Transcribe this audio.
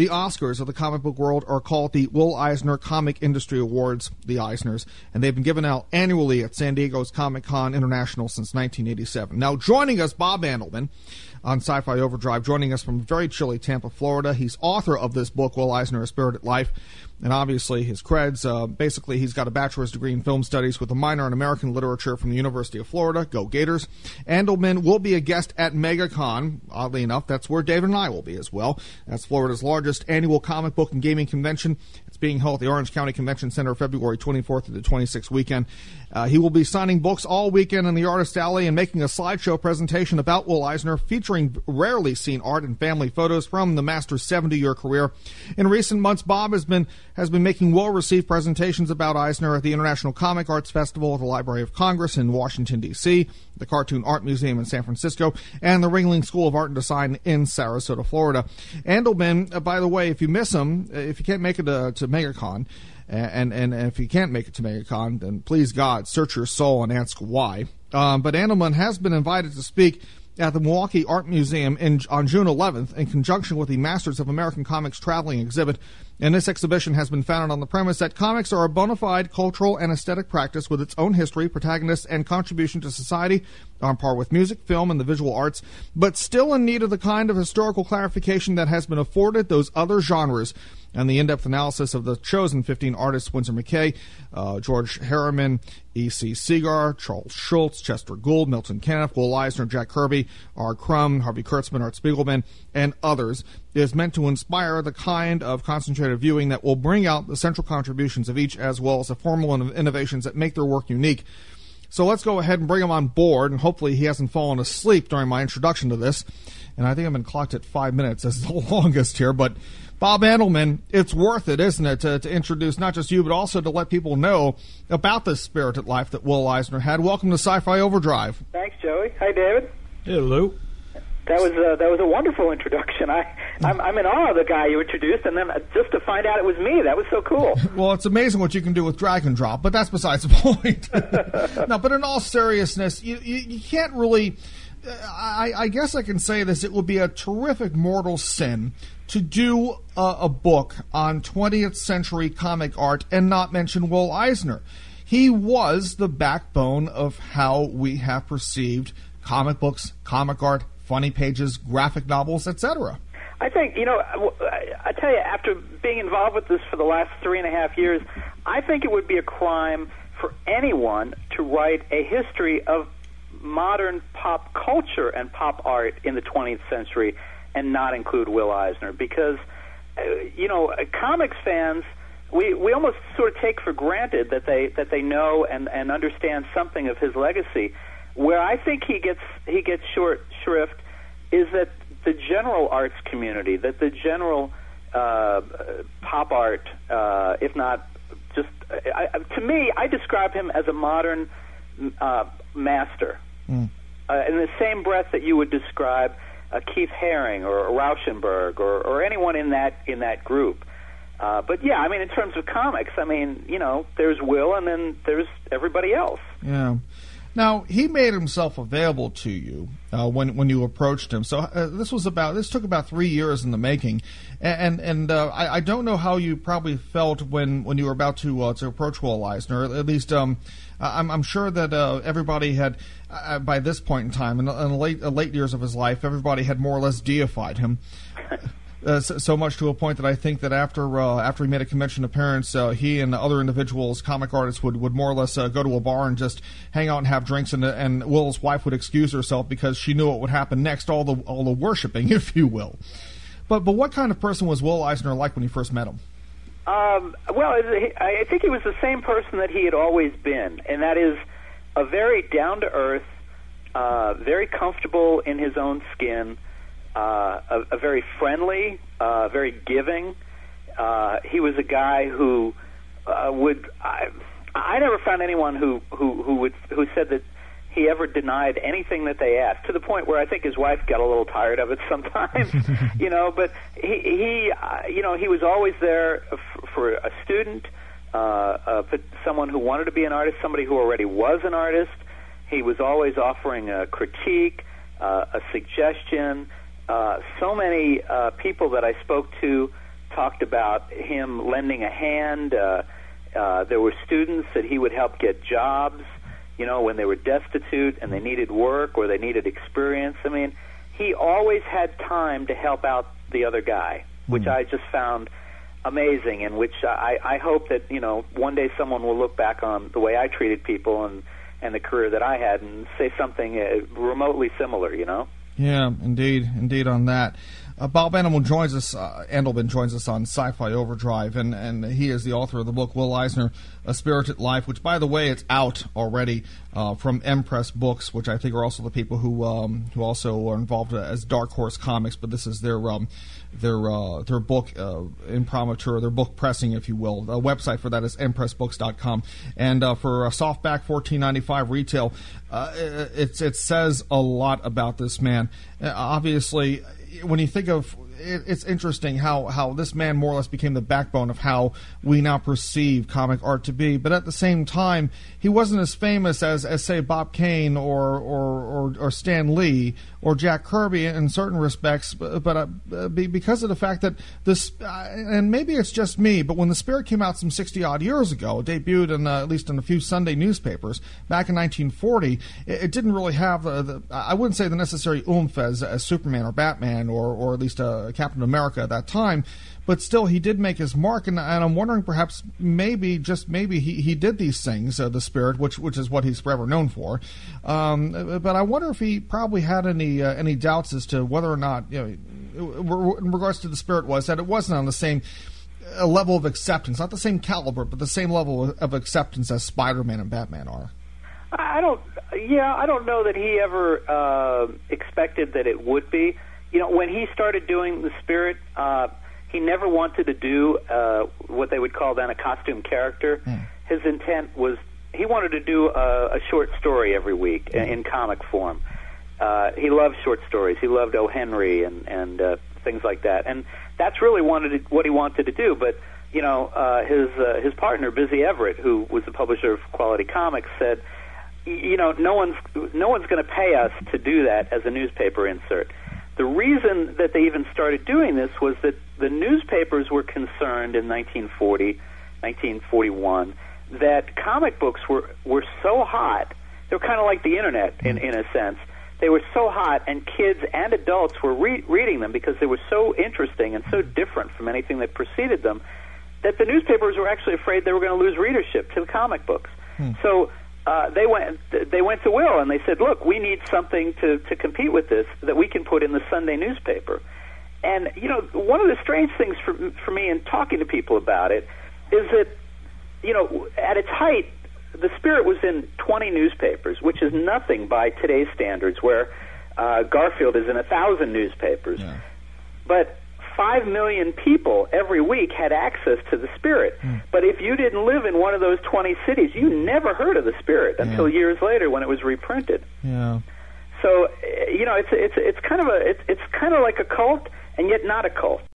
The Oscars of the comic book world are called the Will Eisner Comic Industry Awards, the Eisners, and they've been given out annually at San Diego's Comic-Con International since 1987. Now, joining us, Bob Andelman on Sci-Fi Overdrive, joining us from very chilly Tampa, Florida. He's author of this book, Will Eisner, A Spirited Life, and obviously his creds. Basically, he's got a bachelor's degree in film studies with a minor in American literature from the University of Florida. Go Gators. Andelman will be a guest at MegaCon. Oddly enough, that's where David and I will be as well. That's Florida's largest annual comic book and gaming convention. It's being held at the Orange County Convention Center February 24th to the 26th weekend. He will be signing books all weekend in the Artist Alley and making a slideshow presentation about Will Eisner, featuring rarely seen art and family photos from the master's 70-year career. In recent months, Bob has been making well-received presentations about Eisner at the International Comic Arts Festival at the Library of Congress in Washington, D.C., the Cartoon Art Museum in San Francisco, and the Ringling School of Art and Design in Sarasota, Florida. Andelman, by the way, if you miss him, if you can't make it to MegaCon, and if you can't make it to MegaCon, then please God, search your soul and ask why. But Andelman has been invited to speak at the Milwaukee Art Museum on June 11th in conjunction with the Masters of American Comics traveling exhibit. And this exhibition has been founded on the premise that comics are a bona fide cultural and aesthetic practice with its own history, protagonists, and contribution to society, on par with music, film, and the visual arts, but still in need of the kind of historical clarification that has been afforded those other genres. And the in-depth analysis of the chosen 15 artists, Winsor McKay, George Harriman, E.C. Segar, Charles Schultz, Chester Gould, Milton Caniff, Will Eisner, Jack Kirby, R. Crumb, Harvey Kurtzman, Art Spiegelman, and others, is meant to inspire the kind of concentrated viewing that will bring out the central contributions of each, as well as the formal innovations that make their work unique. So let's go ahead and bring him on board, and hopefully he hasn't fallen asleep during my introduction to this. And I think I've been clocked at 5 minutes as the longest here, but Bob Andelman, it's worth it, isn't it, to introduce not just you, but also to let people know about this spirited life that Will Eisner had. Welcome to Sci-Fi Overdrive. Thanks, Joey. Hi, David. Hello. That was a wonderful introduction. I'm in awe of the guy you introduced, and then just to find out it was me, that was so cool. Well, it's amazing what you can do with drag and drop, but that's besides the point. No, but in all seriousness, you can't really. I guess I can say this: it would be a terrific mortal sin to do a book on 20th century comic art and not mention Will Eisner. He was the backbone of how we have perceived comic books, comic art, funny pages, graphic novels, etc. I think, I tell you, after being involved with this for the last 3.5 years, I think it would be a crime for anyone to write a history of modern pop culture and pop art in the 20th century and not include Will Eisner, because comics fans, we almost sort of take for granted that they know and understand something of his legacy. Where I think he gets short shrift is that the general arts community, that the general pop art, if not just to me, I describe him as a modern master. In the same breath that you would describe Keith Haring or Rauschenberg or anyone in that group. But yeah, I mean, in terms of comics, I mean, there's Will and then there's everybody else. Yeah. Now, he made himself available to you when you approached him. So this took about 3 years in the making, and I don't know how you probably felt when you were about to approach Will Eisner. At least I'm sure that everybody had by this point in time, in the late years of his life, everybody had more or less deified him. So much to a point that I think that after he made a convention appearance, he and other individuals, comic artists, would more or less go to a bar and just hang out and have drinks, and Will's wife would excuse herself because she knew what would happen next, all the worshiping, if you will. But what kind of person was Will Eisner like when you first met him? Well, I think he was the same person that he had always been, and that is a very down-to-earth, very comfortable in his own skin, a very friendly, very giving. He was a guy who I never found anyone who said that he ever denied anything that they asked, to the point where I think his wife got a little tired of it sometimes. But he was always there for a student, someone who wanted to be an artist, somebody who already was an artist. He was always offering a critique, a suggestion. So many people that I spoke to talked about him lending a hand. There were students that he would help get jobs, when they were destitute and they needed work or they needed experience. I mean, he always had time to help out the other guy, which I just found amazing, and which I hope that, one day someone will look back on the way I treated people and the career that I had and say something remotely similar, Yeah, indeed on that. Bob Andelman joins us on Sci-Fi Overdrive, and he is the author of the book Will Eisner, A Spirited Life, which, by the way, it's out already from Empress Books, which I think are also the people who also are involved as Dark Horse Comics, but this is their book imprimatur, their book pressing, if you will. The website for that is empressbooks.com, and for softback $14.95 retail, it says a lot about this man. Obviously, when you think of it's interesting how this man more or less became the backbone of how we now perceive comic art to be. But at the same time, he wasn't as famous as say, Bob Kane or Stan Lee or Jack Kirby in certain respects. But because of the fact that this, and maybe it's just me, but when The Spirit came out some 60-odd years ago, it debuted in, at least in a few Sunday newspapers back in 1940, it didn't really have, I wouldn't say the necessary oomph as Superman or Batman or at least Captain America at that time, but still he did make his mark, and I'm wondering perhaps just maybe he did these things, The Spirit, which is what he's forever known for, but I wonder if he probably had any doubts as to whether or not, in regards to The Spirit, was that it wasn't on the same level of acceptance, not the same caliber, but the same level of acceptance as Spider-Man and Batman are. I don't know that he ever expected that it would be. When he started doing The Spirit, he never wanted to do what they would call then a costume character. His intent was he wanted to do a short story every week in comic form. He loved short stories. He loved O. Henry and things like that. And that's really what he wanted to do. But his partner, Busy Everett, who was the publisher of Quality Comics, said, no one's going to pay us to do that as a newspaper insert. The reason that they even started doing this was that the newspapers were concerned in 1940, 1941, that comic books were so hot. They were kind of like the internet in a sense. They were so hot, and kids and adults were reading them because they were so interesting and so different from anything that preceded them, that the newspapers were actually afraid they were going to lose readership to the comic books. So they went to Will and they said, "Look, we need something to compete with this that we can put in the Sunday newspaper." And one of the strange things for me in talking to people about it is that at its height, The Spirit was in 20 newspapers, which is nothing by today's standards, where Garfield is in 1,000 newspapers. Yeah. But 5 million people every week had access to The Spirit. But if you didn't live in one of those 20 cities, you never heard of The Spirit until years later when it was reprinted. Yeah. So it's kind of like a cult, and yet not a cult.